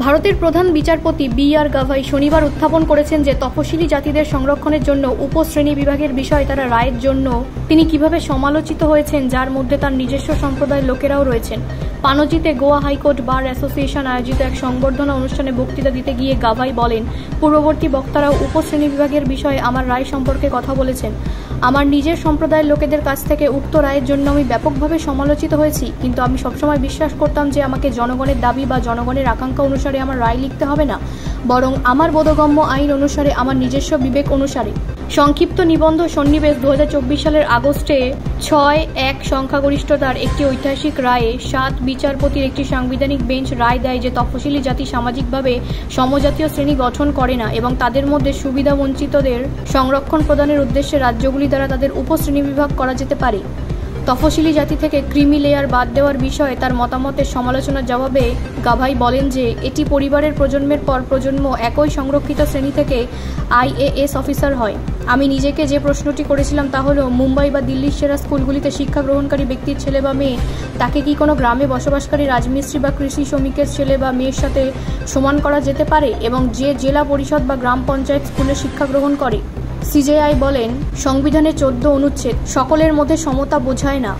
ভারতের প্রধান বিচারপতি বি.আর. গাভাই শনিবার উত্থাপন করেছেন যে তফসিলি জাতিদের সংরক্ষণের জন্য উপশ্রেণী বিভাগের বিষয় তারা রায়ের জন্য তিনি কিভাবে সমালোচিত হয়েছেন, যার মধ্যে তার নিজস্ব সম্প্রদায়ের লোকেরাও রয়েছেন। পানজিতে গোয়া হাইকোর্ট বার অ্যাসোসিয়েশন আয়োজিত এক সংবর্ধনা অনুষ্ঠানে বক্তৃতা দিতে গিয়ে গাভাই বলেন, পূর্ববর্তী বক্তারাও উপশ্রেণী বিভাগের বিষয়ে আমার রায় সম্পর্কে কথা বলেছেন। আমার নিজের সম্প্রদায়ের লোকেদের কাছ থেকে উক্ত রায়ের জন্য আমি ব্যাপকভাবে সমালোচিত হয়েছি, কিন্তু আমি সবসময় বিশ্বাস করতাম যে আমাকে জনগণের দাবি বা জনগণের আকাঙ্ক্ষা অনুসারে আমার রায় লিখতে হবে না, বরং আমার বোধগম্য আইন অনুসারে, আমার নিজস্ব বিবেক অনুসারে। সংক্ষিপ্ত নিবন্ধ সন্নিবেশ 2024 সালের আগস্টে 6-1 সংখ্যাগরিষ্ঠতার একটি ঐতিহাসিক রায়ে 7 বিচারপতির একটি সাংবিধানিক বেঞ্চ রায় দেয় যে তফসিলি জাতি সামাজিকভাবে সমজাতীয় শ্রেণী গঠন করে না এবং তাদের মধ্যে সুবিধা বঞ্চিতদের সংরক্ষণ প্রদানের উদ্দেশ্যে রাজ্যগুলি দ্বারা তাদের উপশ্রেণীবিভাগ করা যেতে পারে। তফসিলি জাতি থেকে ক্রিমি লেয়ার বাদ দেওয়ার বিষয়ে তার মতামতের সমালোচনার জবাবে গাভাই বলেন যে এটি পরিবারের প্রজন্মের পর প্রজন্ম একই সংরক্ষিত শ্রেণী থেকে IAS অফিসার হয়। আমি নিজেকে যে প্রশ্নটি করেছিলাম তা হলো, মুম্বাই বা দিল্লির সেরা স্কুলগুলিতে শিক্ষা গ্রহণকারী ব্যক্তির ছেলে বা মেয়ে তাকে কি কোনো গ্রামে বসবাসকারী রাজমিস্ত্রি বা কৃষি শ্রমিকের ছেলে বা মেয়ের সাথে সমান করা যেতে পারে এবং যে জেলা পরিষদ বা গ্রাম পঞ্চায়েত স্কুলে শিক্ষা গ্রহণ করে? CJI বলেন, সংবিধানের 14 অনুচ্ছেদ সকলের মধ্যে সমতা বোঝায় না।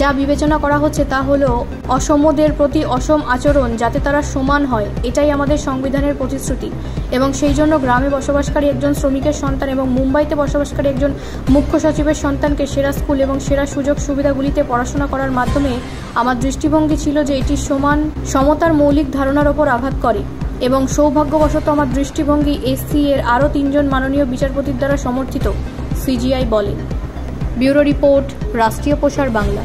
যা বিবেচনা করা হচ্ছে তা হলো অসমদের প্রতি অসম আচরণ, যাতে তারা সমান হয়। এটাই আমাদের সংবিধানের প্রতিশ্রুতি এবং সেই জন্য গ্রামে বসবাসকারী একজন শ্রমিকের সন্তান এবং মুম্বাইতে বসবাসকারী একজন মুখ্য সচিবের সন্তানকে সেরা স্কুল এবং সেরা সুযোগ সুবিধাগুলিতে পড়াশোনা করার মাধ্যমে আমার দৃষ্টিভঙ্গি ছিল যে এটি সমতার মৌলিক ধারণার ওপর আঘাত করে এবং সৌভাগ্যবশত আমার দৃষ্টিভঙ্গি SC এর আরও 3 জন মাননীয় বিচারপতির দ্বারা সমর্থিত, CJI বলে। ব্যুরো রিপোর্ট, রাষ্ট্রীয় প্রসার বাংলা।